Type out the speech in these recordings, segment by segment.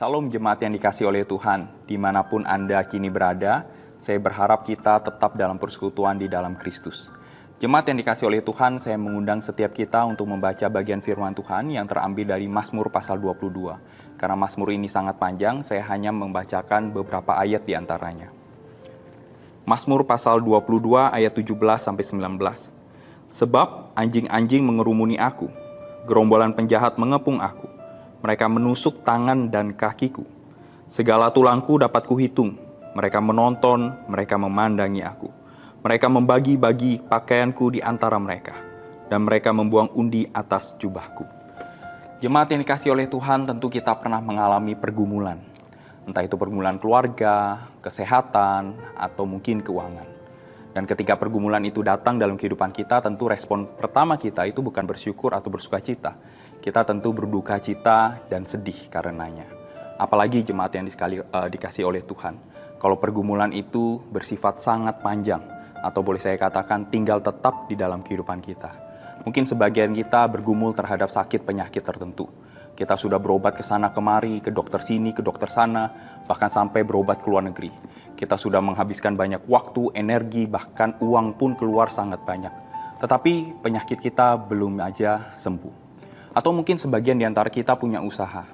Salam jemaat yang dikasih oleh Tuhan, dimanapun Anda kini berada, saya berharap kita tetap dalam persekutuan di dalam Kristus. Jemaat yang dikasih oleh Tuhan, saya mengundang setiap kita untuk membaca bagian firman Tuhan yang terambil dari Mazmur pasal 22. Karena Mazmur ini sangat panjang, saya hanya membacakan beberapa ayat di antaranya. Mazmur pasal 22 ayat 17-19. Sebab anjing-anjing mengerumuni aku, gerombolan penjahat mengepung aku. Mereka menusuk tangan dan kakiku. Segala tulangku dapat kuhitung. Mereka menonton, mereka memandangi aku. Mereka membagi-bagi pakaianku di antara mereka. Dan mereka membuang undi atas jubahku. Jemaat yang dikasih oleh Tuhan, tentu kita pernah mengalami pergumulan. Entah itu pergumulan keluarga, kesehatan, atau mungkin keuangan. Dan ketika pergumulan itu datang dalam kehidupan kita, tentu respon pertama kita itu bukan bersyukur atau bersuka cita. Kita tentu berduka cita dan sedih karenanya. Apalagi jemaat yang dikasih oleh Tuhan. Kalau pergumulan itu bersifat sangat panjang, atau boleh saya katakan tinggal tetap di dalam kehidupan kita. Mungkin sebagian kita bergumul terhadap sakit penyakit tertentu. Kita sudah berobat ke sana kemari, ke dokter sini, ke dokter sana, bahkan sampai berobat ke luar negeri. Kita sudah menghabiskan banyak waktu, energi, bahkan uang pun keluar sangat banyak. Tetapi penyakit kita belum aja sembuh. Atau mungkin sebagian di antara kita punya usaha.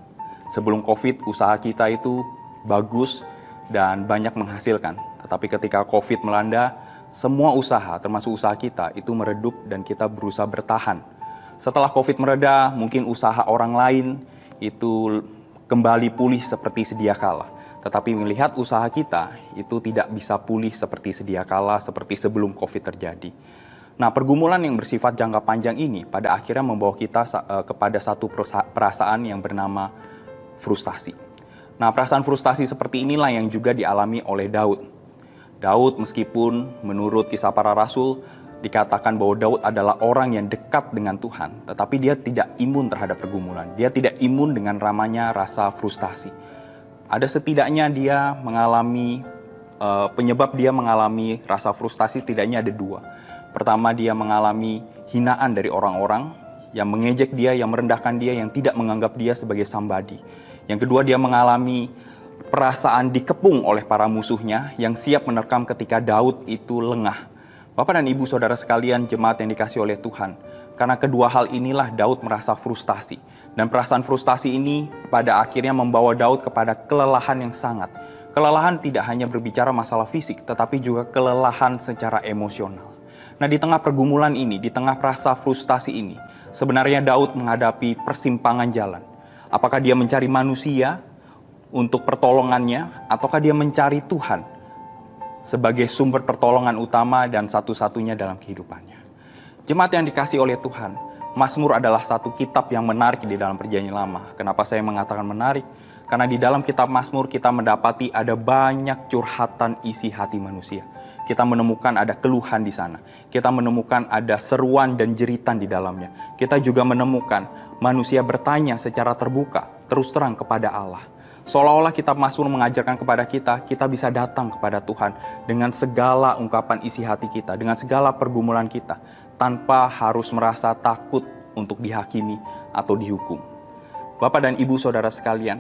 Sebelum COVID, usaha kita itu bagus dan banyak menghasilkan. Tetapi ketika COVID melanda, semua usaha, termasuk usaha kita, itu meredup dan kita berusaha bertahan. Setelah COVID mereda, mungkin usaha orang lain itu kembali pulih seperti sedia kala. Tetapi melihat usaha kita itu tidak bisa pulih seperti sedia kala, seperti sebelum COVID terjadi. Nah, pergumulan yang bersifat jangka panjang ini pada akhirnya membawa kita kepada satu perasaan yang bernama frustasi. Nah, perasaan frustasi seperti inilah yang juga dialami oleh Daud. Daud meskipun menurut kisah para rasul dikatakan bahwa Daud adalah orang yang dekat dengan Tuhan, tetapi dia tidak imun terhadap pergumulan. Dia tidak imun dengan ramanya rasa frustasi. Ada setidaknya dia mengalami, penyebab dia mengalami rasa frustasi setidaknya ada dua. Pertama, dia mengalami hinaan dari orang-orang yang mengejek dia, yang merendahkan dia, yang tidak menganggap dia sebagai somebody. Yang kedua, dia mengalami perasaan dikepung oleh para musuhnya yang siap menerkam ketika Daud itu lengah. Bapak dan Ibu Saudara sekalian, jemaat yang dikasih oleh Tuhan, karena kedua hal inilah Daud merasa frustasi. Dan perasaan frustasi ini pada akhirnya membawa Daud kepada kelelahan yang sangat. Kelelahan tidak hanya berbicara masalah fisik, tetapi juga kelelahan secara emosional. Nah, di tengah pergumulan ini, di tengah rasa frustasi ini, sebenarnya Daud menghadapi persimpangan jalan. Apakah dia mencari manusia untuk pertolongannya, ataukah dia mencari Tuhan sebagai sumber pertolongan utama dan satu-satunya dalam kehidupannya. Jemaat yang dikasih oleh Tuhan, Mazmur adalah satu kitab yang menarik di dalam Perjanjian Lama. Kenapa saya mengatakan menarik? Karena di dalam kitab Mazmur kita mendapati ada banyak curhatan isi hati manusia. Kita menemukan ada keluhan di sana. Kita menemukan ada seruan dan jeritan di dalamnya. Kita juga menemukan manusia bertanya secara terbuka, terus terang kepada Allah. Seolah-olah kitab Mazmur mengajarkan kepada kita bisa datang kepada Tuhan dengan segala ungkapan isi hati kita, dengan segala pergumulan kita, tanpa harus merasa takut untuk dihakimi atau dihukum. Bapak dan Ibu Saudara sekalian,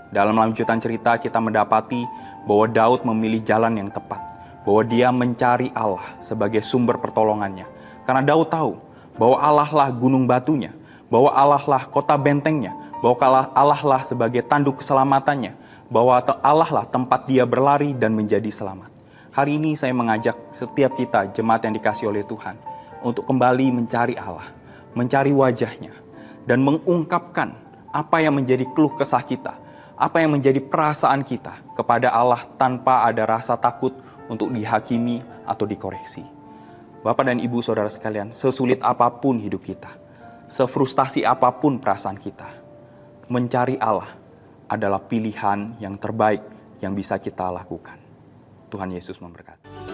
dalam lanjutan cerita kita mendapati bahwa Daud memilih jalan yang tepat, bahwa dia mencari Allah sebagai sumber pertolongannya. Karena Daud tahu bahwa Allah lah gunung batunya, bahwa Allah lah kota bentengnya, bahwa Allah lah sebagai tanduk keselamatannya, bahwa Allah lah tempat dia berlari dan menjadi selamat. Hari ini saya mengajak setiap kita, jemaat yang dikasih oleh Tuhan, untuk kembali mencari Allah, mencari wajahnya, dan mengungkapkan apa yang menjadi keluh kesah kita, apa yang menjadi perasaan kita kepada Allah tanpa ada rasa takut untuk dihakimi atau dikoreksi. Bapak dan Ibu Saudara sekalian, sesulit apapun hidup kita, sefrustasi apapun perasaan kita, mencari Allah adalah pilihan yang terbaik yang bisa kita lakukan. Tuhan Yesus memberkati.